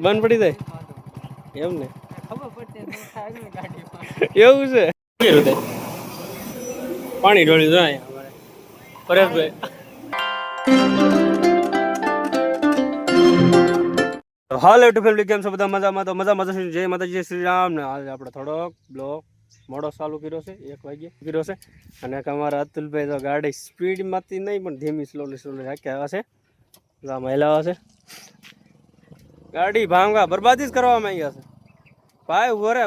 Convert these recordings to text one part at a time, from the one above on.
બંધ પડી જાય એમ ને એવું છે પાણી ઢોળી જાય પરેશભાઈ હાલ એટુ ફેમિલી કેમ છો બધા મજામાં તો મજા જય માતાજી જય શ્રી રામ ને આજે આપણે થોડોક બ્લોગ મોડો ચાલુ કર્યો છે 1 વાગે કર્યો છે અને અમારા અતુલભાઈ તો ગાડી સ્પીડમાંથી નહીં પણ ધીમી સ્લોલી હાકી આવ્યા છે મહિલા આવે છે ગાડી ભાંગવા બરબાદી જ કરવામાં આવ્યા છે ભાઈ ઉભો રે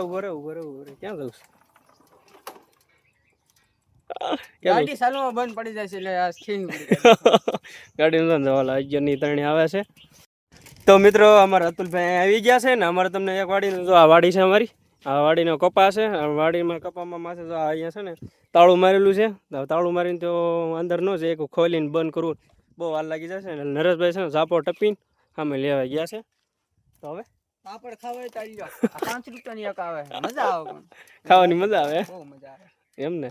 ક્યાં જવું ગાડી ચાલવામાં બંધ પડી જાય છે એટલે આ સ્કીન ગાડી નું જવાલા 11 ની 3 આવે છે તો મિત્રો અમારા અતુલભાઈ આવી ગયા છે ને અમારે તમને એક વાડી જો આ વાડી છે અમારી આ વાડીનો કપા છે વાડીમાં કપામાં માથે જો અહીંયા છે ને તાળું મારેલું છે તાળું મારીને તો અંદર ન છે એક ખોલીને બંધ કરવું બહુ વાર લાગી જશે ને નરેશભાઈ છે ને ઝાપો ટપીને સામે લેવા ગયા છે તો હવે પાપડ ખાવા ચાલી જાવ 5 રૂપિયાની એક આવે મજા આવે પણ ખાવાની મજા આવે બહુ મજા આવે એમ ને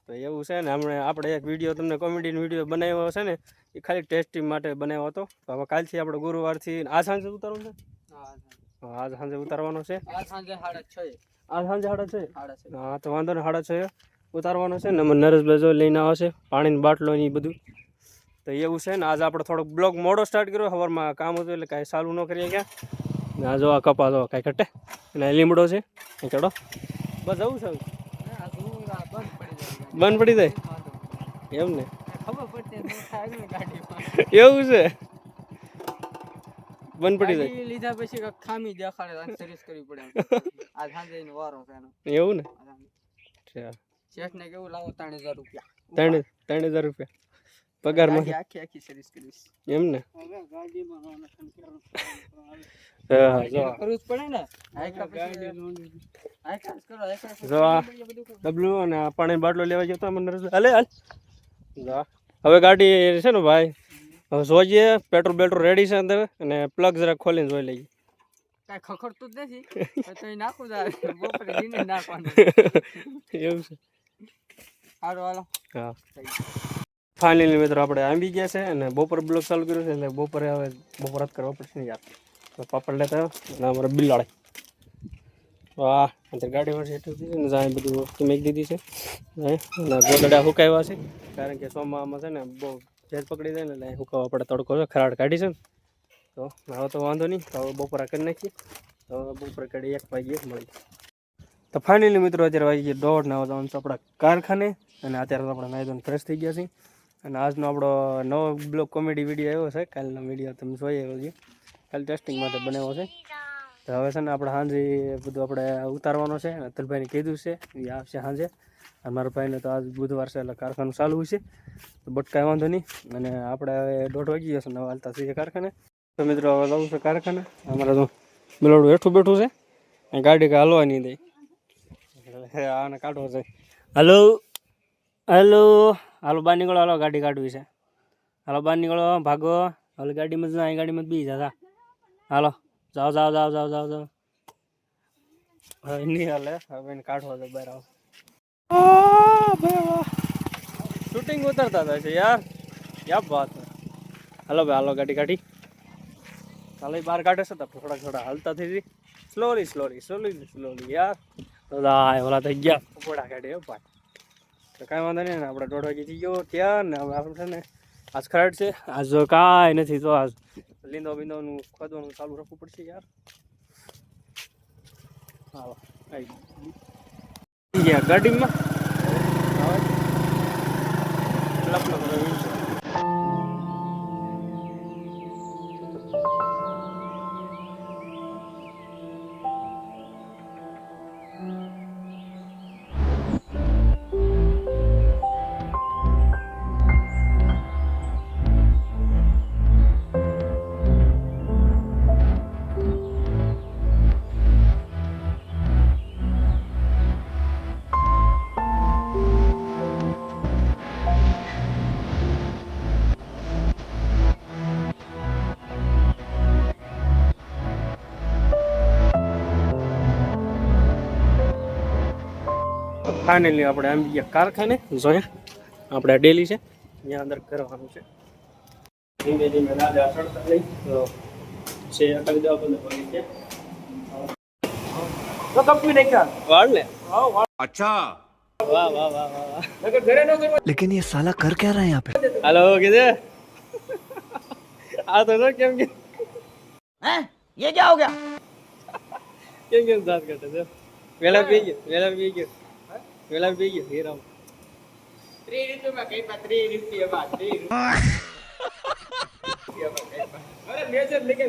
તો એવું છે ને આપણે એક વિડીયો તમને કોમેડીનો વિડીયો બનાવ્યો છે ને એ ખાલી ટેસ્ટિંગ માટે બનાવ્યો હતો તો હવે કાલથી આપણે ગુરુવારથી આ સાંજે ઉતારવાનું છે આજ સાંજે ઉતારવાનો છે આ સાંજે 6:30 આ સાંજે 6:30 હા તો વાંધો ને 6:30 ઉતારવાનો છે ને નરેશભાઈ જો લઈને આવે છે પાણીની બાટલો ને એ બધું તો એવું છે ને આજે આપણે થોડોક બ્લોગ મોડો સ્ટાર્ટ કર્યો સવારમાં કામ હતું એટલે કાંઈ ચાલુ ન કરીએ ગયા આ જો આ કપા જો કાંઈ કટે અને લીમડો છે ચડો બસ જવું છે બંધ પડી જાય એમ ને ખબર પડતી એવું છે બંધ પડી જાય લીધા પછી ખામી દેખાડે સર્વિસ કરવી પડે આ સાંજે વારો છે એવું ને શેઠ ને કેવું લાવો 3000 રૂપિયા 3000 રૂપિયા પગાર માં આખી સર્વિસ કરીશ એમ ને ગાડીમાં કરવું જ પડે ને ડબલું અને પાણી બાટલો લેવા જતો મને હાલે હાલ હવે ગાડી છે ને ભાઈ હવે જોઈએ પેટ્રોલ રેડી છે અંદર અને પ્લગ જરા ખોલીને જોઈ લઈએ કાંઈ ખખડતું જ નથી તો એ નાખું જ આવે બપોરે દિને નાખવાનું એવું છે હાલો હાલો હા ફાઇનલી મિત્રો આપણે આવી ગયા છે અને બપોરે બ્લોગ ચાલુ કર્યો છે એટલે બપોરે હવે બપોર જ કરવા પડશે ને યાર તો પાપડ લેતા અને અમારે બિલાડે વાહ અંદર ગાડીમાં એટલું દીધી ને જાય બધું વસ્તુ મેક દીધી છે અને ગોદડા સુકાવ્યા છે કારણ કે સોમામાં છે ને બહુ ભેજ પકડી જાય ને એટલે સુકાવવા પડે તડકો છે ખરાડ કાઢી છે ને તો હવે તો વાંધો નહીં તો હવે બપોરા કરી નાખીએ તો બપોરે કાઢી 1 વાગ્યે મળી તો ફાઇનલી મિત્રો અત્યારે વાગી ગયા 1:30 ને આવવાનું છે આપણા કારખાને અને અત્યારે તો આપણે નાહી ધોઈને ફ્રેશ થઈ ગયા છીએ અને આજનો આપણો નવો બ્લોગ કોમેડી વિડીયો આવ્યો છે કાલનો વિડીયો તમે જોઈ આવ્યો છે કાલે ટેસ્ટિંગ માટે બનાવ્યો છે તો હવે છે ને આપણે સાંજે બધું આપણે ઉતારવાનો છે અતુલભાઈને કીધું છે એ આવશે સાંજે અને મારા ભાઈને તો આજ બુધવાર છે એટલે કારખાનું ચાલુ છે તો બટ કાંઈ વાંધો નહીં અને આપણે હવે 1:30 વાગી જશે ને હાલતા થઈએ કારખાને તો મિત્રો હવે જવું છે કારખાને અમારે તો બિલોડું હેઠું બેઠું છે અને ગાડી કાંઈ હલવા નહીં દે આને કાઢવો છે હલો હેલો હાલો બહાર નીકળો હાલો ગાડી કાઢવી છે હાલો બહાર નીકળો ભાગો હાલો ગાડીમાં જ અહીં ગાડીમાં બી જતા હાલો જાઓ હવે નહીં હાલે હવે એને કાઢવા દો બહાર આવો શૂટિંગ ઉતરતા હતા છે યાર ક્યાં વાત હાલો ભાઈ હાલો ગાડી કાઢી હાલો બહાર કાઢે છે તો થોડા હાલતા થઈ સ્લોલી યાર ઓલા થઈ ગયા પકોડા કાઢે ભાઈ તો કાંઈ વાંધો નહીં ને આપણે 1:30 વાગે થઈ ગયો ત્યાં ને હવે આપણે છે ને આજ ખરાડ છે આજ જો કાંઈ નથી તો આજ લીંદો બીંદોનું ખોદવાનું ચાલુ રાખવું પડશે યાર હા આવી ગયા ગાડીમાં ફાઇનલી આપણે આમ ગયા કારખાને જોયા આપણે ડેલી છે ત્યાં અંદર કરવાનું છે ધીમે ધીમે રાજા ચડતા લઈ તો છે અટક દેવા બધું પડી છે તો કપી નાખ્યા વાળ ને अच्छा વાહ વાહ વાહ વાહ વાહ નકર ઘરે ન કરવા लेकिन ये साला कर क्या रहा है यहाँ पे હાલો કીધે આ તો ન કેમ કે हैं ये क्या हो गया કેમ દાંત કાઢે છે વેલા પી ગયો વેલા પી ગયો હીરામ 3 રૂપિયામાં કઈ પા 3 રૂપિયામાં 3 રૂપિયામાં કઈ પા અરે મેજર લેકે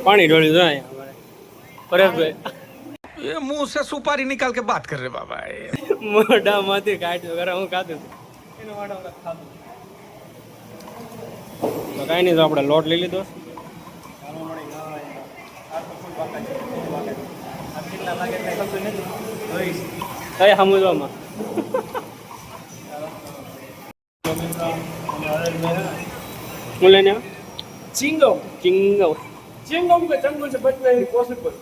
પાણી ઢોળી જો અહીંયા અમારે પરેશભાઈ ये मुंह से सुपारी निकाल के बात कर रहे बाबा મોઢામાંથી કાઢ્યો ઘરે હું ખાધું એનો વાડો ખાધું તો કાંઈ નહીં તો આપણે લોટ લઈ લીધો કઈ સમજવામાં હું લઈને चिंगम ચિંગમ चिंगम के जंगल से बचना इम्पॉसिबल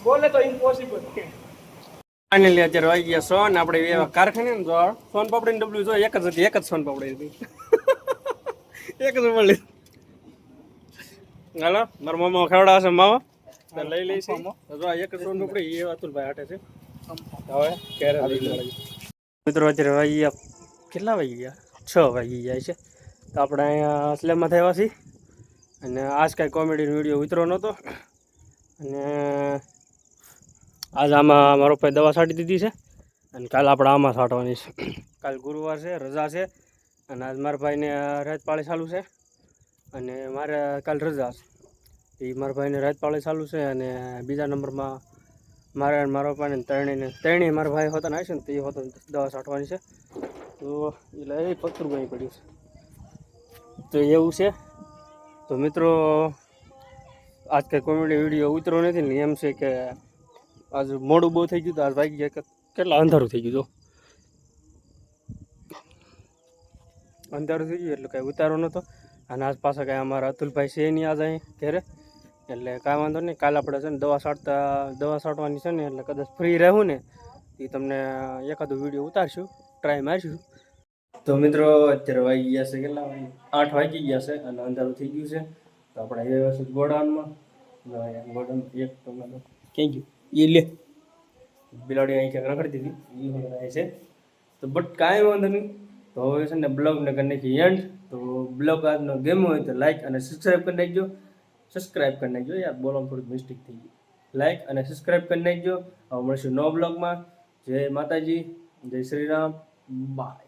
बोले तो इम्पॉसिबल ફાઇનલી અત્યારે વાગી ગયા સોન આપણે એવા કારખાને ને જો સોન પાપડી ડબલ્યુ જો એક જ હતી એક જ સોન પાપડી હતી એક જ મળી હાલો મારા મામા ખવડાવશે માવા તો લઈ લઈશ તો જો એક જ સોન પાપડી એ અતુલભાઈ હાટે છે હવે ક્યારે મિત્રો અત્યારે વાગી ગયા કેટલા વાગી ગયા 6 વાગી જાય છે તો આપણે અહીંયા સ્લેબમાં થયા છીએ અને આજ કાંઈ કોમેડીનો વિડીયો ઉતરો નહોતો અને આજ આમાં મારો ભાઈ દવા છાંટી દીધી છે અને કાલે આપણે આમાં છાંટવાની છે કાલ ગુરુવાર છે રજા છે અને આજ મારા ભાઈને રાત પાળી ચાલુ છે અને મારે કાલ રજા છે એ મારા ભાઈને રાત પાળી ચાલુ છે અને બીજા નંબરમાં મારે અને મારા ભાઈને ત્રણેય મારા ભાઈ હોતા ને આવશે ને તો એ હોતો દવા છાંટવાની છે તો એટલે એ પથરું ગઈ પડ્યું છે તો એવું છે તો મિત્રો આજ કંઈ કોમેડી વિડીયો ઉતરો નથી ને એમ છે કે આજ મોડું બહુ થઈ ગયું તો આજ વાગી ગયા કેટલા અંધારું થઈ ગયું તો અંધારું થઈ ગયું એટલે કાંઈ ઉતારો નહોતો અને આજ પાછા કાંઈ અમારા અતુલભાઈ છે નહીં આજ અહીં ઘરે એટલે કાંઈ વાંધો નહીં કાલે આપણે છે ને દવા છાંટવાની છે ને એટલે કદાચ ફ્રી રહેવું ને એ તમને એકાદો વિડીયો ઉતારશું ટ્રાય મારશું તો મિત્રો અત્યારે વાગી ગયા છે કેટલા 8 વાગી ગયા છે અને અંધારું થઈ ગયું છે તો આપણે આવ્યા છે ગોડાઉનમાં ગોડાઉન એક ટોમેટો ક્યાં ગયું એ લે બિલાડી અહીં ક્યાંક રખડતી હતી એ રહે છે તો બટ કાંઈ વાંધો નહીં તો હવે છે ને બ્લોગને કરી નાખી એન્ડ તો બ્લોગ આજનો ગેમ હોય તો લાઈક અને સબસ્ક્રાઈબ કરી નાખજો યાર બોલવામાં થોડીક મિસ્ટેક થઈ ગઈ લાઈક અને સબસ્ક્રાઈબ કરી નાખજો હવે મળશું નવા બ્લોગમાં જય માતાજી જય શ્રી રામ બાય